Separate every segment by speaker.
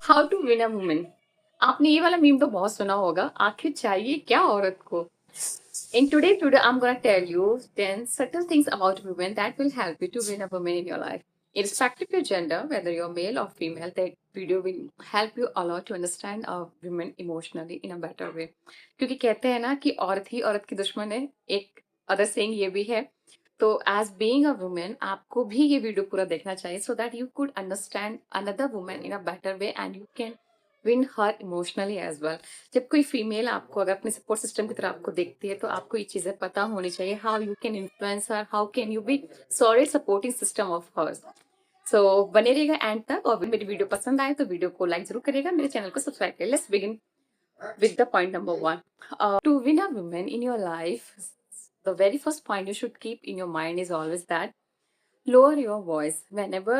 Speaker 1: How to win a woman. आपने ये वाला मीम तो बहुत सुना होगा, आखिर चाहिए क्या औरत को। In today I'm gonna tell you 10 subtle things about women that will help you to win a woman in your life. Irrespective of your gender, whether you're male or female, that video will help you a lot to understand a woman emotionally in a better way. क्योंकि कहते हैं ना कि औरत ही औरत की दुश्मन है, एक अदर सेइंग ये भी है। तो एज बीइंग अ वुमेन आपको भी ये वीडियो पूरा देखना चाहिए so that you could understand another women in a better way and you can win her emotionally as well. जब कोई फीमेल आपको अगर अपने सपोर्ट सिस्टम की तरह आपको देखती है तो आपको ये चीजें पता होनी चाहिए, how you can influence her, how can you be solid supporting system of hers. So बने रहेगा एंड तक, और मेरी वीडियो पसंद आए तो वीडियो को लाइक जरूर करेगा, मेरे चैनल को सब्सक्राइब करें। Let's begin with the point number one. To win a woman in your life, the very first point you should keep in your mind is always that lower your voice whenever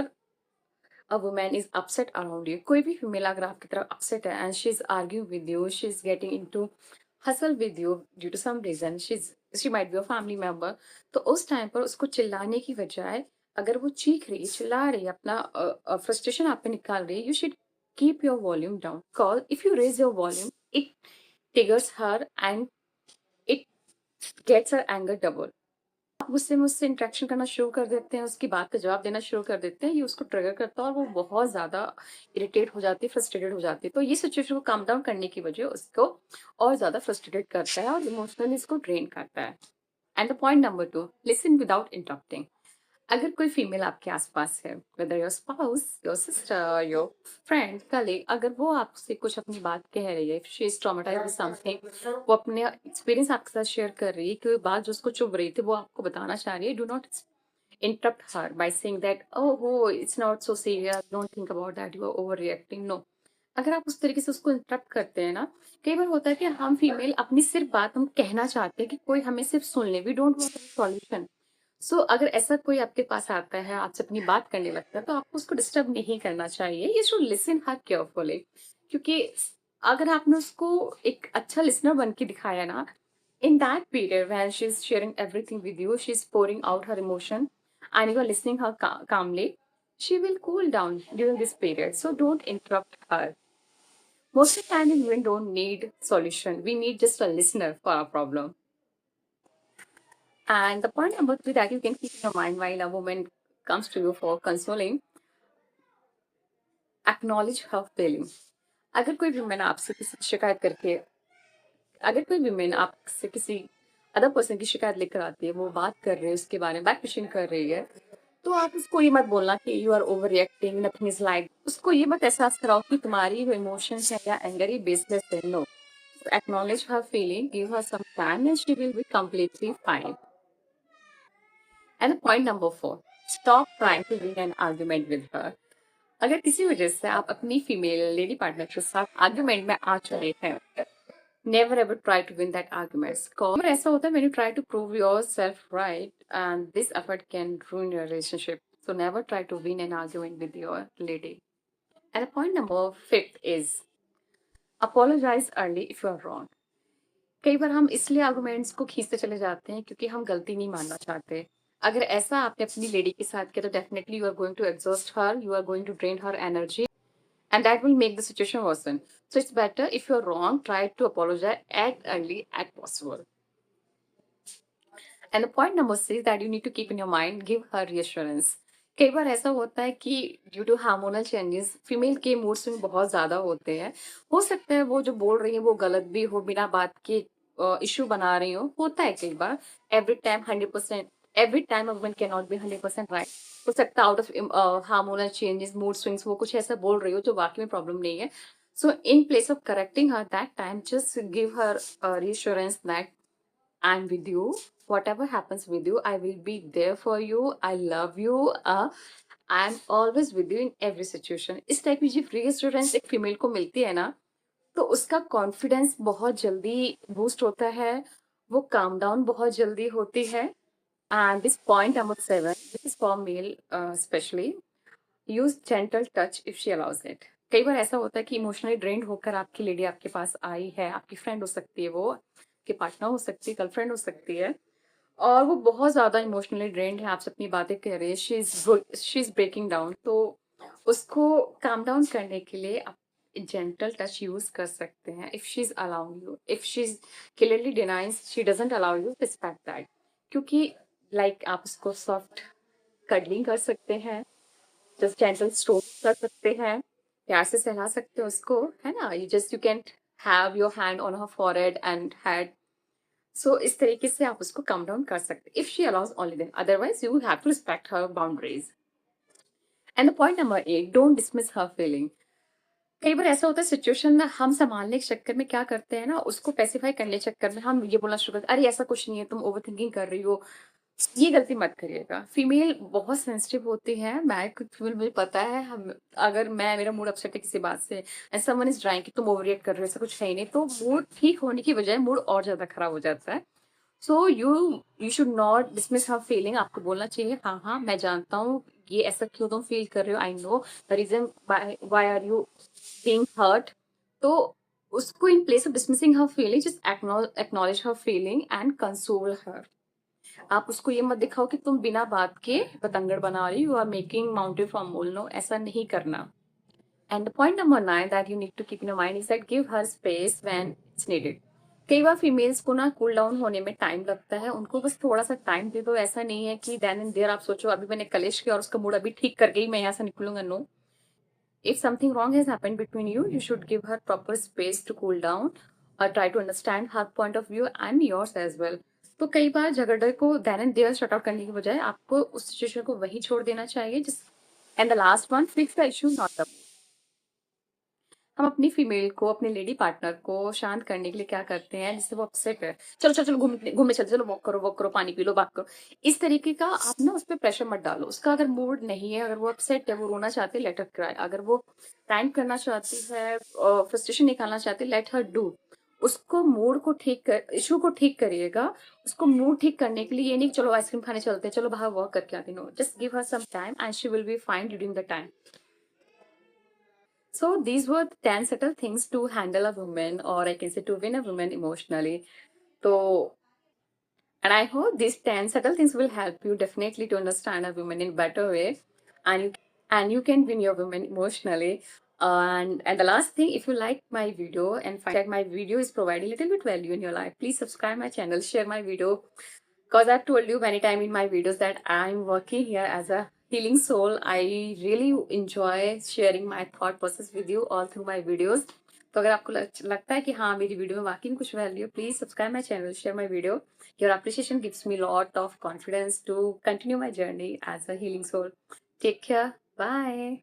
Speaker 1: a woman is upset around you. कोई भी female अगर आपकी तरफ upset है and she's arguing with you, she's getting into hustle with you due to some reason, she might be a family member, तो उस time पर उसको चिल्लाने की बजाय अगर वो चीख रही है, चिल्ला रही है, अपना फ्रस्ट्रेशन आप पे निकाल रही है, you should keep your volume down. Because if you raise your volume, it triggers her and it gets her anger double. आप उससे मुझसे इंटरेक्शन करना शुरू कर देते हैं, उसकी बात का जवाब देना शुरू कर देते हैं, ये उसको ट्रिगर करता है और वो बहुत ज़्यादा इरिटेट हो जाती है, फ्रस्ट्रेटेड हो जाती है। तो ये सिचुएशन को काम डाउन करने की वजह उसको और ज़्यादा फ्रस्ट्रेटेड करता है और इमोशनली इसको ड्रेन करता है। And the point number 2, listen without interrupting. अगर कोई फीमेल आपके आसपास है, whether your spouse, your sister, your friend, colleague, अगर वो आपसे कुछ अपनी बात कह रही है, she is traumatised with something, वो अपने एक्सपीरियंस आपके साथ शेयर कर रही है, कोई बात जो उसको चुभ रही थी वो आपको बताना चाह रही है, do not interrupt her by saying that oh it's not so serious, don't think about that, you are overreacting. No, अगर आप उस तरीके से उसको इंटरप्ट करते हैं ना, कई बार होता है कि हम फीमेल अपनी सिर्फ बात हम कहना चाहते हैं कि कोई हमें सिर्फ सुन ले, वी डोंट वांट सॉल्यूशन। सो अगर ऐसा कोई आपके पास आता है, आपसे अपनी बात करने लगता है, तो आपको उसको डिस्टर्ब नहीं करना चाहिए, you should listen her carefully. क्योंकि अगर आपने उसको एक अच्छा लिसनर बन के दिखाया ना, in that period when she's sharing everything with you, she's pouring out her emotion and you are listening her calmly, she will cool down during this period, so don't interrupt her. Most of the time we don't need solution, we need just a listener for our problem. And the point number 3 that you can keep in your mind while a woman comes to you for consoling, acknowledge her feeling. अगर कोई woman आपसे किसी शिकायत करके, अगर कोई women आपसे किसी अदर पर्सन की शिकायत लेकर आती है, वो बात कर रही है उसके बारे में, बैक फिशिंग कर रही है, तो आप उसको ये मत बोलना कि you are overreacting, nothing is like, उसको ये मत एहसास कराओ कि तुम्हारी जो इमोशंस है या एंगर ही बेसलेस है। No, acknowledge her feeling, give her some time and she will be completely fine. And point number 4, stop trying to win an argument with her. अगर किसी वजह से आप अपनी फीमेल लेडी पार्टनर के साथ आर्ग्यूमेंट में आ चुके हैं, never ever try to win that arguments. Cause ऐसा होता है when you try to prove yourself right, and this effort can ruin your relationship. So never try to win an argument with your lady. And the point number 5 is apologize early if you are wrong. कई बार हम इसलिए arguments को खींचते चले जाते हैं क्योंकि हम गलती नहीं मानना चाहते। अगर ऐसा आपने अपनी लेडी के साथ किया तो definitely you are going to exhaust her, you are going to drain her energy, and that will make the situation worsen. So it's better if you're wrong, try to apologize as early as possible. And the point number 6 that you need to keep in your mind, give her reassurance. कई बार ऐसा होता है कि due to hormonal changes female के mood swing बहुत ज्यादा होते हैं। हो सकता है वो जो बोल रही है वो गलत भी हो, बिना बात के इश्यू बना रही हो, होता है कई बार। Every time 100%, every time a woman can not be 100% right. हो सकता है out of hormonal changes, mood swings, वो कुछ ऐसा बोल रही हो जो वाकई में प्रॉब्लम नहीं है। So in place of correcting her that time, just give her reassurance that I'm with you, whatever happens with you, I will be there for you, I love you, I'm always with you in every situation. इस type की जब reassurance एक female को मिलती है ना, तो उसका कॉन्फिडेंस बहुत जल्दी बूस्ट होता है, वो काम डाउन बहुत जल्दी होती है। And this point number 7, this is for male specially, use gentle touch if she allows it. कई बार ऐसा होता है कि इमोशनली ड्रेन्ड होकर आपकी लेडी आपके पास आई है, आपकी फ्रेंड हो सकती है, वो आपकी पार्टनर हो सकती है, गर्लफ्रेंड हो सकती है, और वो बहुत ज्यादा इमोशनली ड्रेन्ड है, आपसे अपनी बातें कह रही है, शी इज ब्रेकिंग डाउन। तो उसको काम डाउन करने के लिए जेंटल टच यूज कर सकते हैं if she is allowing you, if she is clearly denies she doesn't allow you, respect that. क्योंकि आप उसको सॉफ्ट कडलिंग कर सकते हैं, जस्ट जेंटल स्ट्रोक कर सकते हैं, प्यार से सहला सकते हो उसको, है ना? You can have your hand on her forehead and head. So इस तरीके से आप उसको कम डाउन कर सकते हैं if she allows only then, otherwise you have to respect her boundaries. And the point number 8, don't dismiss her feeling. कई बार ऐसा होता है सिचुएशन में हम संभालने के चक्कर में क्या करते हैं ना, उसको पेसिफाई करने के चक्कर में हम ये बोलना शुरू करते हैं, अरे ऐसा कुछ नहीं है, तुम ओवर थिंकिंग कर रही हो। ये गलती मत करिएगा। फीमेल बहुत सेंसिटिव होती है, मैं खुद फीमेल, मुझे पता है। हम अगर मैं मेरा मूड अपसेट है किसी बात से एंड समवन इज ड्राइंग कि तुम ओवर रिएक्ट कर रहे हो, ऐसा कुछ है ही नहीं, तो मूड ठीक होने की बजाय मूड और ज्यादा खराब हो जाता है। So you should not dismiss her feeling. आपको बोलना चाहिए, हाँ हाँ मैं जानता हूँ ये ऐसा क्यों तुम फील कर रहे हो, I know the reason why are you being hurt. तो उसको in place of dismissing her feeling, just acknowledge her feeling and console her. आप उसको ये मत दिखाओ कि तुम बिना बात के बतंगड़ बना रही, you are making mountain from mole, no, ऐसा नहीं करना। And point number 9 that you need to keep in your mind is that give her space when it's needed. कई बार फीमेल्स को ना कूल डाउन होने में टाइम लगता है, उनको बस थोड़ा सा टाइम दे दो। ऐसा नहीं है कि देन एंड देयर आप सोचो अभी मैंने कलेश किया और उसका मूड अभी ठीक कर गई, मैं यहाँ से निकलूंगा। No, if something wrong has happened between you, you should give her proper space to cool down or try to understand her point of view and yours as well. तो कई बार झगड़े को then and there sort out करने की बजाय आपको उस सिचुएशन को वहीं छोड़ देना चाहिए। जिस and the last one, fix the issue not the. हम अपनी फीमेल को, अपने लेडी पार्टनर को शांत करने के लिए क्या करते हैं, जिससे वो अपसेट है, चलो चलो चलो घूमने चलो, चलो वॉक करो, पानी पी लो, बात करो। इस तरीके का आप ना उस पर प्रेशर मत डालो। उसका अगर मूड नहीं है, अगर वो अपसेट है, वो रोना चाहती है, लेट हर क्राई। अगर वो टाइम करना चाहती है, फ्रस्ट्रेशन निकालना चाहती है, लेट हर डू। उसको मूड को ठीक कर, इशू को ठीक करिएगा। उसको मूड ठीक करने के लिए ये नहीं कि चलो आइसक्रीम खाने चलते हैं, चलो बाहर वॉक करके आते। No, just give her some time and she will be fine during the time. So these were 10 subtle things to handle a woman, or I can say to win a woman emotionally. So, and I hope these 10 subtle things will help you definitely to understand a woman in better way, and you can win your woman emotionally. And the last thing, if you like my video and find that my video is providing little bit value in your life, please subscribe my channel, share my video, because I've told you many times in my videos that I'm working here as a healing soul. I really enjoy sharing my thought process with you all through my videos. तो अगर आपको लगता है कि हाँ मेरी video में वाकई में कुछ value, please subscribe my channel, share my video. Your appreciation gives me lot of confidence to continue my journey as a healing soul. Take care, bye.